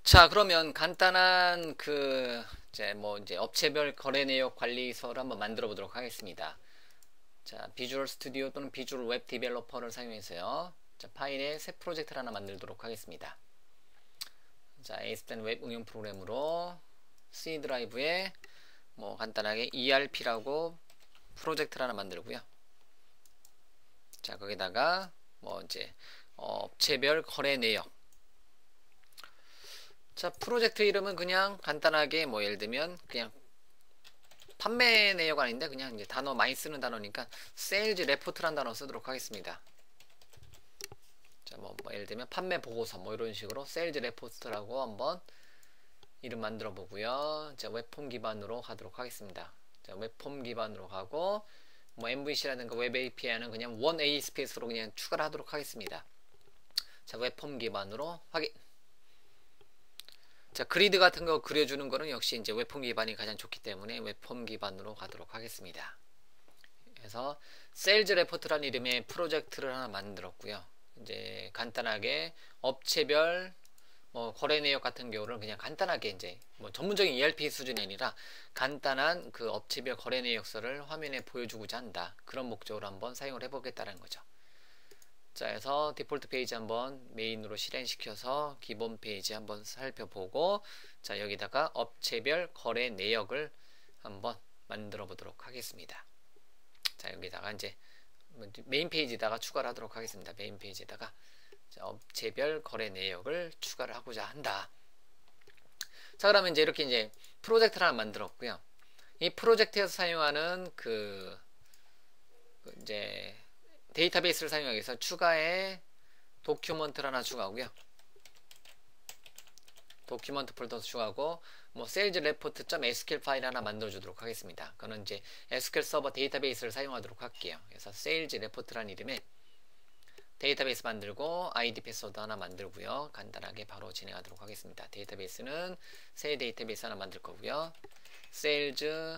자, 그러면 간단한 이제 업체별 거래 내역 관리서를 한번 만들어 보도록 하겠습니다. 자, 비주얼 스튜디오 또는 비주얼 웹 디벨로퍼를 사용해서요. 자, 파일에 새 프로젝트를 하나 만들도록 하겠습니다. 자, ASP.NET 웹 응용 프로그램으로 C 드라이브에 간단하게 ERP라고 프로젝트를 하나 만들고요. 자, 거기다가 이제 업체별 거래 내역. 자, 프로젝트 이름은 그냥 간단하게 예를 들면 그냥 판매 내역 아닌데 그냥 이제 단어 많이 쓰는 단어니까 세일즈 레포트란 단어 쓰도록 하겠습니다. 자, 예를 들면 판매 보고서 이런 식으로 세일즈 레포트라고 한번 이름 만들어 보고요. 자, 웹폼 기반으로 가도록 하겠습니다. 자, 웹폼 기반으로 가고 MVC라든가 웹 API는 그냥 원 A 스페이스로 그냥 추가를 하도록 하겠습니다. 자, 웹폼 기반으로 확인. 자, 그리드 같은 거 그려주는 거는 역시 이제 웹폼 기반이 가장 좋기 때문에 웹폼 기반으로 가도록 하겠습니다. 그래서 세일즈 레포트라는 이름의 프로젝트를 하나 만들었고요. 이제 간단하게 업체별 거래 내역 같은 경우는 그냥 간단하게 이제 전문적인 ERP 수준이 아니라 간단한 그 업체별 거래 내역서를 화면에 보여주고자 한다. 그런 목적으로 한번 사용을 해보겠다는 거죠. 자, 해서 디폴트 페이지 한번 메인으로 실행시켜서 기본 페이지 한번 살펴보고, 자, 여기다가 업체별 거래 내역을 한번 만들어 보도록 하겠습니다. 자, 여기다가 이제 메인 페이지에다가 추가를 하도록 하겠습니다. 메인 페이지에다가 자, 업체별 거래 내역을 추가를 하고자 한다. 자, 그러면 이제 이렇게 이제 프로젝트를 하나 만들었고요. 이 프로젝트에서 사용하는 이제 데이터베이스를 사용하기 위해서 추가의 도큐먼트를 하나 추가하고요. 도큐먼트 폴더 추가하고 세일즈 레포트.sql 파일 하나 만들어 주도록 하겠습니다. 그거는 이제 SQL 서버 데이터베이스를 사용하도록 할게요. 그래서 세일즈 레포트라는 이름의 데이터베이스 만들고 아이디 패스워드 하나 만들고요. 간단하게 바로 진행하도록 하겠습니다. 데이터베이스는 새 데이터베이스 하나 만들 거고요. 세일즈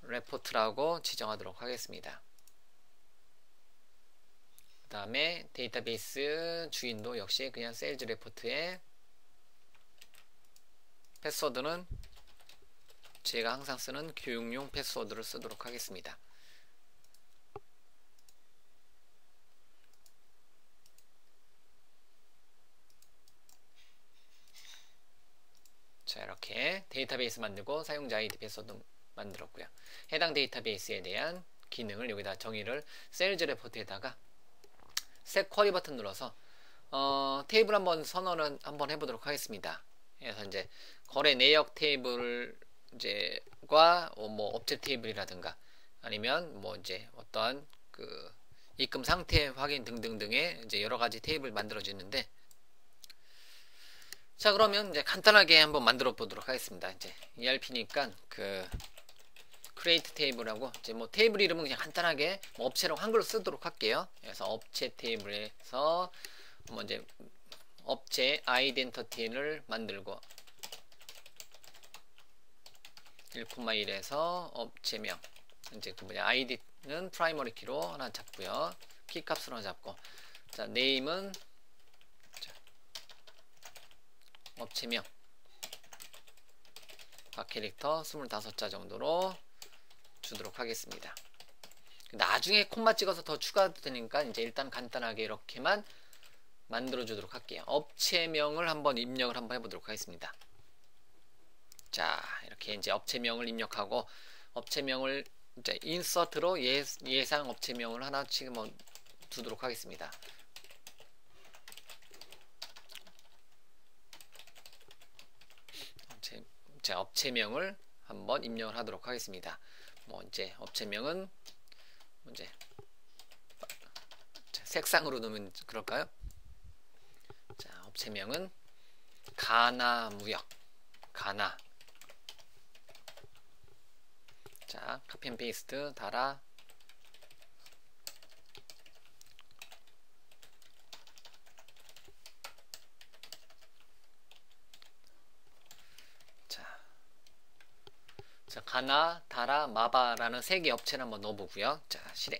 레포트라고 지정하도록 하겠습니다. 그 다음에 데이터베이스 주인도 역시 그냥 세일즈 레포트에 패스워드는 제가 항상 쓰는 교육용 패스워드를 쓰도록 하겠습니다. 자, 이렇게 데이터베이스 만들고 사용자 아이디 패스워드 만들었고요. 해당 데이터베이스에 대한 기능을 여기다 정의를 세일즈 레포트에다가 set 쿼리 버튼 눌러서 테이블 한번 선언을 한번 해보도록 하겠습니다. 그래서 이제 거래 내역 테이블 이제과 업체 테이블이라든가 아니면 이제 어떠한 입금 상태 확인 등등등의 이제 여러 가지 테이블 만들어지는데, 자, 그러면 이제 간단하게 한번 만들어 보도록 하겠습니다. 이제 ERP니까 create 테이블하고 이제 테이블 이름은 그냥 간단하게 업체라고 한글로 쓰도록 할게요. 그래서 업체 테이블에서 이제 업체 아이덴티티를 만들고 1,1에서 업체명 이제 아이디는 프라이머리 키로 하나 잡고요. 키 값으로 하나 잡고, 자, name은 업체명 각 캐릭터 25자 정도로 주도록 하겠습니다. 나중에 콤마 찍어서 더 추가도 되니까 이제 일단 간단하게 이렇게만 만들어 주도록 할게요. 업체명을 한번 입력을 한번 해보도록 하겠습니다. 자, 이렇게 이제 업체명을 입력하고 업체명을 이제 인서트로 예상 업체명을 하나씩 두도록 하겠습니다. 제 업체명을 한번 입력을 하도록 하겠습니다. 이제 업체명은 이제 색상으로 넣으면 그럴까요? 자, 업체명은 가나무역, 가나. 자, 카피 앤 페이스트 달아. 자, 가나, 다라, 마바라는 세 개 업체를 한번 넣어보고요. 자, 실행.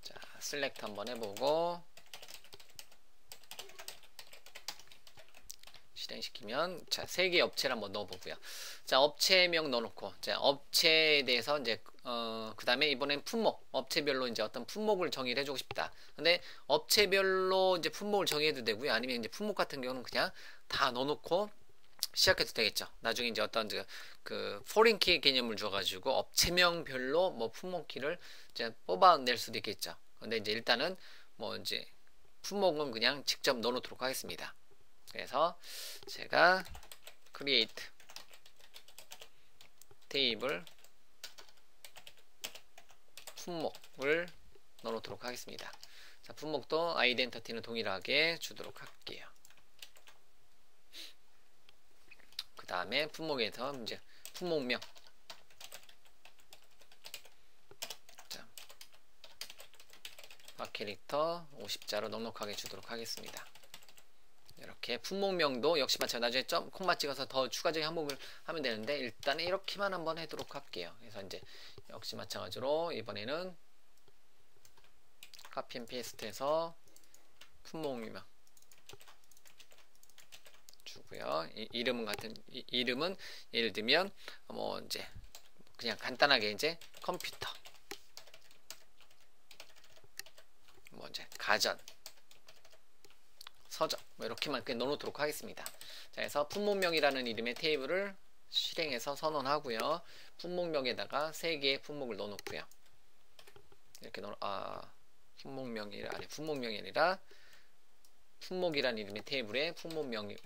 자, 셀렉트 한번 해보고, 실행시키면 자, 3개의 업체를 한번 넣어보고요. 자, 업체명 넣어놓고 자, 업체에 대해서 이제 그 다음에 이번엔 품목, 업체별로 이제 어떤 품목을 정의를 해주고 싶다. 근데 업체별로 이제 품목을 정의해도 되고요. 아니면 이제 품목 같은 경우는 그냥 다 넣어놓고 시작해도 되겠죠. 나중에 이제 어떤 그 포린 키 개념을 줘가지고 업체명별로 뭐 품목 키를 이제 뽑아낼 수도 있겠죠. 근데 이제 일단은 뭐 이제 품목은 그냥 직접 넣어놓도록 하겠습니다. 그래서 제가 create 테이블 품목을 넣어놓도록 하겠습니다. 자, 품목도 아이덴티티는 동일하게 주도록 할게요. 그 다음에 품목에서 이제 품목명 자, 캐릭터 50자로 넉넉하게 주도록 하겠습니다. 이렇게 품목명도 역시 마찬가지로 나중에 점 콤마 찍어서 더 추가적인 항목을 하면 되는데 일단은 이렇게만 한번 하도록 할게요. 그래서 이제 역시 마찬가지로 이번에는 카피 앤 페이스트해서 품목명 주고요. 이름은 같은 이름은 예를 들면 뭐 이제 그냥 간단하게 이제 컴퓨터 뭐 이제 가전 서적 뭐 이렇게만 그냥 넣어놓도록 하겠습니다. 자, 그래서 품목명이라는 이름의 테이블을 실행해서 선언하고요. 품목명에다가 3개의 품목을 넣어놓고요. 이렇게 품목명이 아니라 품목이라는 이름의 테이블에 품목명을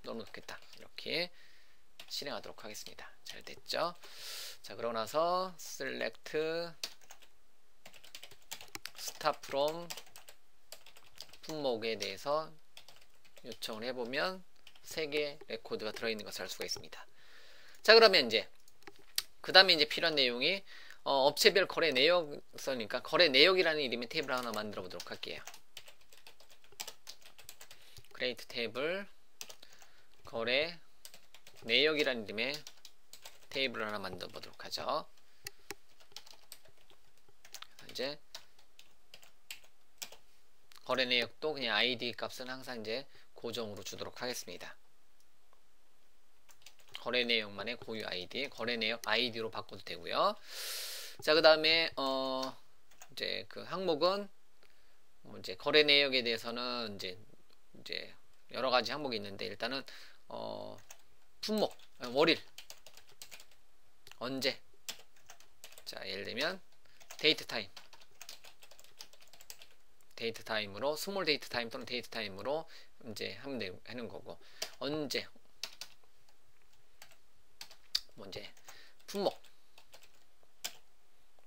넣어놓겠다. 이렇게 실행하도록 하겠습니다. 잘 됐죠? 자, 그러고 나서 select start from 품목에 대해서 요청을 해보면 3개 레코드가 들어있는 것을 알 수가 있습니다. 자, 그러면 이제 그 다음에 이제 필요한 내용이 업체별 거래 내역서니까 거래 내역이라는 이름의 테이블 하나 만들어 보도록 할게요. create 테이블 거래 내역이라는 이름의 테이블을 하나 만들어 보도록 하죠. 이제 거래 내역도 그냥 ID 값은 항상 이제 고정으로 주도록 하겠습니다. 거래 내역만의 고유 ID, 거래 내역 ID로 바꿔도 되고요. 자, 그 다음에 이제 그 항목은 뭐 이제 거래 내역에 대해서는 이제 여러 가지 항목이 있는데 일단은 품목, 월일, 언제. 자, 예를 들면 데이트 타임으로 스몰 데이트 타임 또는 데이트 타임으로 이제 하는 거고 언제 뭐 이제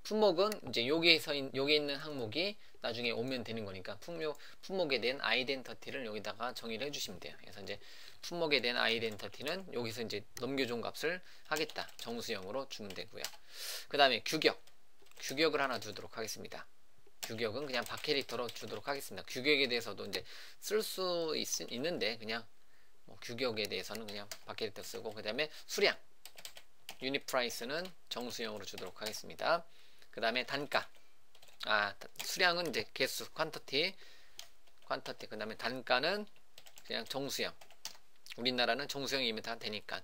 품목은 이제 여기에 있는 항목이 나중에 오면 되는 거니까 품목에 대한 아이덴티티를 여기다가 정의를 해주시면 돼요. 그래서 이제 품목에 대한 아이덴티티는 여기서 이제 넘겨준 값을 하겠다 정수형으로 주면 되고요. 그 다음에 규격을 하나 두도록 하겠습니다. 규격은 그냥 박캐릭터로 주도록 하겠습니다. 규격에 대해서도 이제 쓸 수 있는데 그냥 뭐 규격에 대해서는 그냥 박캐릭터 쓰고 그 다음에 수량 유닛 프라이스는 정수형으로 주도록 하겠습니다. 그 다음에 단가 수량은 이제 개수 퀀터티 그 다음에 단가는 그냥 정수형 우리나라는 정수형이면 다 되니까.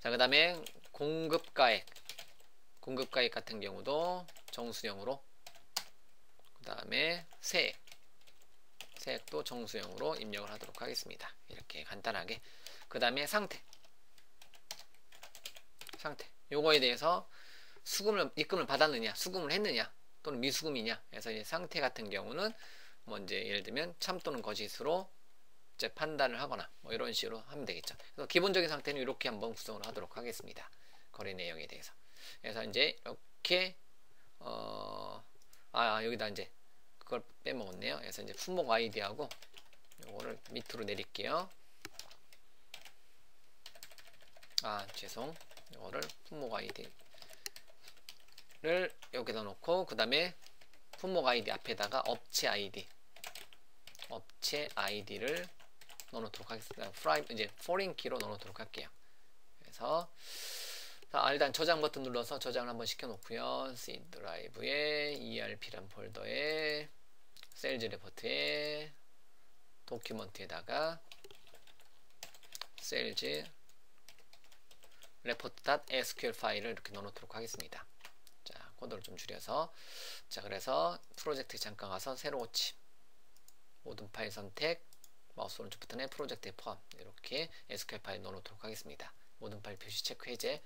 자, 그 다음에 공급가액 같은 경우도 정수형으로 그 다음에 세액도 정수형으로 입력을 하도록 하겠습니다. 이렇게 간단하게. 그 다음에 상태 요거에 대해서 입금을 받았느냐 수금을 했느냐 또는 미수금이냐. 그래서 이제 상태 같은 경우는 뭐 이제 예를 들면 참 또는 거짓으로 이제 판단을 하거나 뭐 이런 식으로 하면 되겠죠. 그래서 기본적인 상태는 이렇게 한번 구성을 하도록 하겠습니다. 거래 내역에 대해서. 그래서 이제 이렇게 여기다 이제 그걸 빼먹었네요. 그래서 이제 품목 아이디하고 요거를 밑으로 내릴게요. 죄송. 요거를 품목 아이디를 여기다 놓고 그 다음에 품목 아이디 앞에다가 업체 아이디를 넣어놓도록 하겠습니다. 이제 foreign 키로 넣어놓도록 할게요. 그래서 일단 저장 버튼 눌러서 저장을 한번 시켜놓고요. C 드라이브에 ERP란 폴더에 세일즈 레포트에 도큐먼트에다가 sales report.sql 파일을 이렇게 넣어놓도록 하겠습니다. 자, 코드를 좀 줄여서, 자, 그래서 프로젝트 잠깐 가서 새로 고침, 모든 파일 선택, 마우스 오른쪽 버튼에 프로젝트에 포함, 이렇게 SQL 파일 넣어놓도록 하겠습니다. 모든 파일 표시 체크 해제.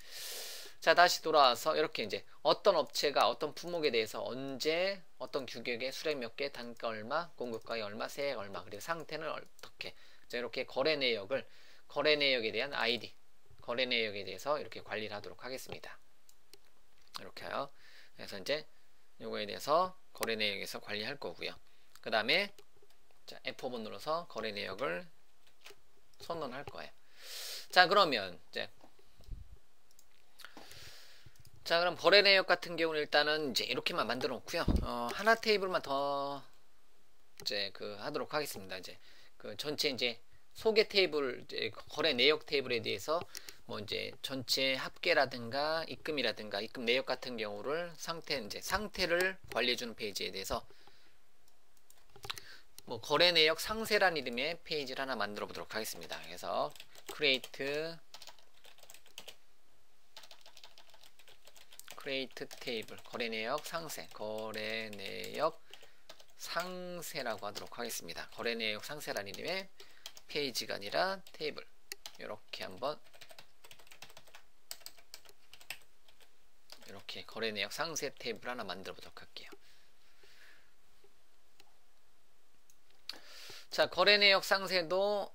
자, 다시 돌아와서 이렇게 이제 어떤 업체가 어떤 품목에 대해서 언제 어떤 규격에 수량 몇 개, 단가 얼마, 공급가액 얼마, 세액 얼마, 그리고 상태는 어떻게, 자, 이렇게 거래 내역을, 거래 내역에 대한 아이디, 거래 내역에 대해서 이렇게 관리를 하도록 하겠습니다. 이렇게요. 그래서 이제 요거에 대해서 거래 내역에서 관리할 거고요. 그 다음에 자, F5번 눌러서 거래 내역을 선언할 거예요. 자, 그러면 이제, 자, 그럼 거래 내역 같은 경우는 일단은 이제 이렇게만 만들어 놓고요. 하나 테이블만 더 이제 하도록 하겠습니다. 이제 전체 이제 소개 테이블, 이제 거래 내역 테이블에 대해서 뭐 이제 전체 합계라든가 입금이라든가 입금 내역 같은 경우를 상태를 관리해 주는 페이지에 대해서 뭐 거래 내역 상세란 이름의 페이지를 하나 만들어 보도록 하겠습니다. 그래서 create table, 거래 내역 상세, 거래 내역 상세라고 하도록 하겠습니다. 거래 내역 상세란 이름의 페이지가 아니라 테이블, 이렇게 한번, 이렇게 거래 내역 상세 테이블 하나 만들어 보도록 할게요. 자, 거래 내역 상세도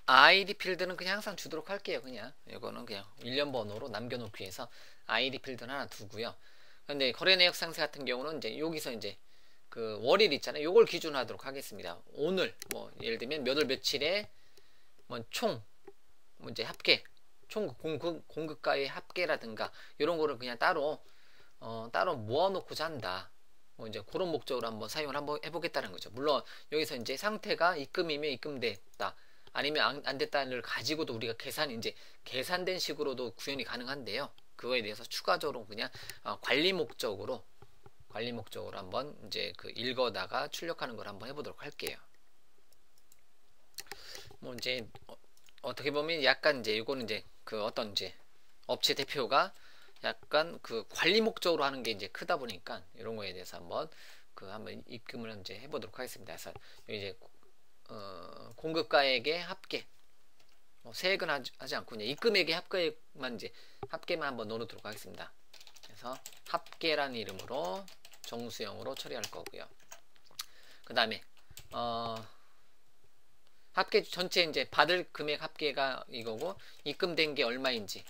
ID 필드는 그냥 항상 주도록 할게요. 그냥 이거는 그냥 일련 번호로 남겨놓기 위해서 ID 필드는 하나 두고요. 근데 거래 내역 상세 같은 경우는 이제 여기서 이제 월일 있잖아요. 요걸 기준으로 하도록 하겠습니다. 오늘 뭐 예를 들면 몇 월 며칠에 뭐 총 뭐 이제 합계, 총 공급가의 합계라든가 이런 거를 그냥 따로 모아놓고자 한다. 뭐 이제 그런 목적으로 한번 사용을 한번 해보겠다는 거죠. 물론 여기서 이제 상태가 입금이면 입금됐다, 아니면 안 됐다를 가지고도 우리가 계산된 식으로도 구현이 가능한데요. 그거에 대해서 추가적으로 그냥 관리 목적으로 한번 이제 읽어다가 출력하는 걸 한번 해보도록 할게요. 뭐 이제 어떻게 보면 약간 이제 이거는 이제 어떤 이제 업체 대표가 약간 관리 목적으로 하는 게 이제 크다 보니까 이런 거에 대해서 한번 입금을 이제 해보도록 하겠습니다. 그래서 이제 공급가액의 합계, 세액은 하지 않고 이제 입금액의 합계만 한번 넣어놓도록 하겠습니다. 그래서 합계라는 이름으로 정수형으로 처리할 거고요. 그 다음에 합계 전체 이제 받을 금액 합계가 이거고, 입금된 게 얼마인지,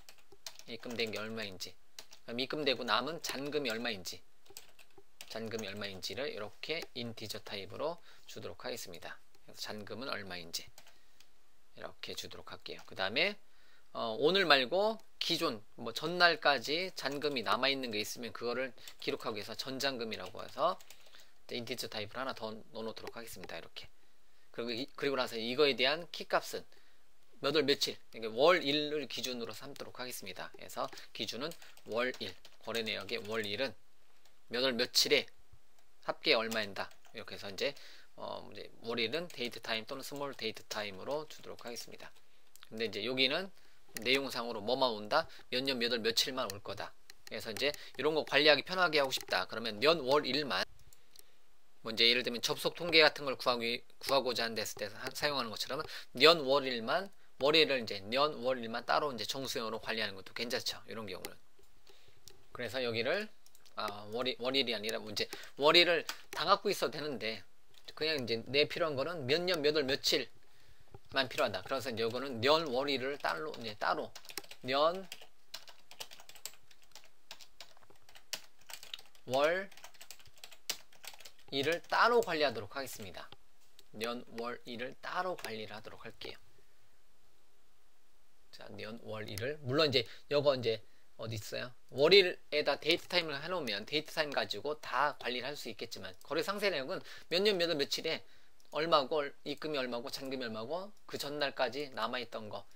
그럼 입금되고 남은 잔금이 얼마인지를 이렇게 인티저 타입으로 주도록 하겠습니다. 그래서 잔금은 얼마인지 이렇게 주도록 할게요. 그 다음에 오늘 말고 기존 뭐 전날까지 잔금이 남아있는 게 있으면 그거를 기록하기 위해서 전잔금이라고 해서 인티저 타입을 하나 더 넣어놓도록 하겠습니다. 이렇게. 그리고 나서 이거에 대한 키값은 몇 월 며칠, 그러니까 월 1을 기준으로 삼도록 하겠습니다. 그래서 기준은 월 1, 거래 내역의 월 1은 몇 월 며칠에 합계 얼마인다. 이렇게 해서 이제 월 1은 데이트 타임 또는 스몰 데이트 타임으로 주도록 하겠습니다. 근데 이제 여기는 내용상으로 뭐만 온다? 몇 년 몇 월 며칠만 올 거다. 그래서 이제 이런 거 관리하기 편하게 하고 싶다. 그러면 년 월 1만, 뭐 이제 예를 들면 접속 통계 같은 걸 구하고자 하는 데서 사용하는 것처럼 년 월 1만, 월일을 이제 년 월 1만 따로 이제 정수형으로 관리하는 것도 괜찮죠. 이런 경우는. 그래서 여기를 월일이 아니라 이제 월일을 다 갖고 있어도 되는데, 그냥 이제 내 필요한 거는 몇 년 몇 월 며칠만 필요하다. 그래서 이제 이거는 년 월일을 따로 년 월 일을 따로 관리하도록 하겠습니다. 년 월 일을 따로 관리를 하도록 할게요. 자, 년 월 일을, 물론 이제 요거 이제 어디 있어요? 월일에다 데이트 타임을 해놓으면 데이트 타임 가지고 다 관리를 할 수 있겠지만, 거래 상세 내역은 몇 년 몇 월 며칠에 얼마고, 입금이 얼마고, 잔금이 얼마고, 그 전날까지 남아있던 거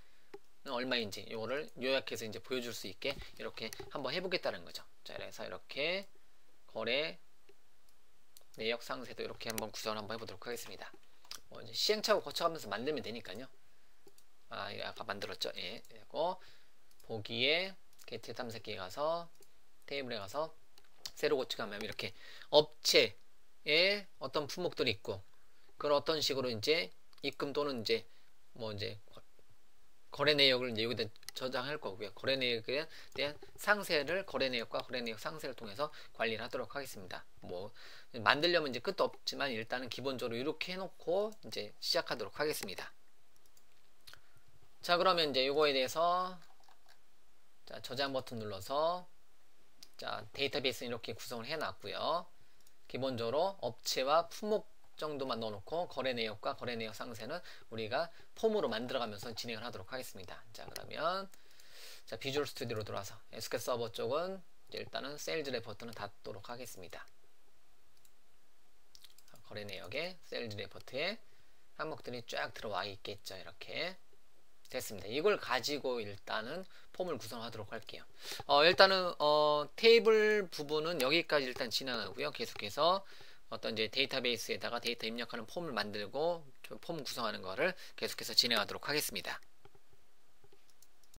얼마인지 요거를 요약해서 이제 보여줄 수 있게 이렇게 한번 해보겠다는 거죠. 자, 그래서 이렇게 거래 내역 상세도 이렇게 한번 구성을 한번 해보도록 하겠습니다. 이제 시행착오 거쳐가면서 만들면 되니까요. 아까 만들었죠. 예. 그리고 보기에 게트 탐색기에 가서 테이블에 가서 새로 고치가면 이렇게 업체에 어떤 품목들이 있고 그걸 어떤 식으로 이제 입금 또는 이제 뭐 이제 거래 내역을 이제 여기다 저장할 거고요. 거래 내역에 대한 상세를 거래 내역과 거래 내역 상세를 통해서 관리를 하도록 하겠습니다. 뭐 만들려면 이제 끝도 없지만 일단은 기본적으로 이렇게 해놓고 이제 시작하도록 하겠습니다. 자, 그러면 이제 이거에 대해서 자, 저장 버튼 눌러서 자, 데이터베이스는 이렇게 구성을 해 놨고요. 기본적으로 업체와 품목 정도만 넣어놓고 거래 내역과 거래 내역 상세는 우리가 폼으로 만들어가면서 진행을 하도록 하겠습니다. 자, 그러면 자, 비주얼 스튜디오로 들어와서 SQL 서버 쪽은 일단은 세일즈 레포트는 닫도록 하겠습니다. 거래 내역에 세일즈 레포트에 항목들이 쫙 들어와 있겠죠. 이렇게 됐습니다. 이걸 가지고 일단은 폼을 구성하도록 할게요. 일단은 테이블 부분은 여기까지 일단 진행하고요. 계속해서 어떤 이제 데이터베이스에다가 데이터 입력하는 폼을 만들고 폼 구성하는 거를 계속해서 진행하도록 하겠습니다.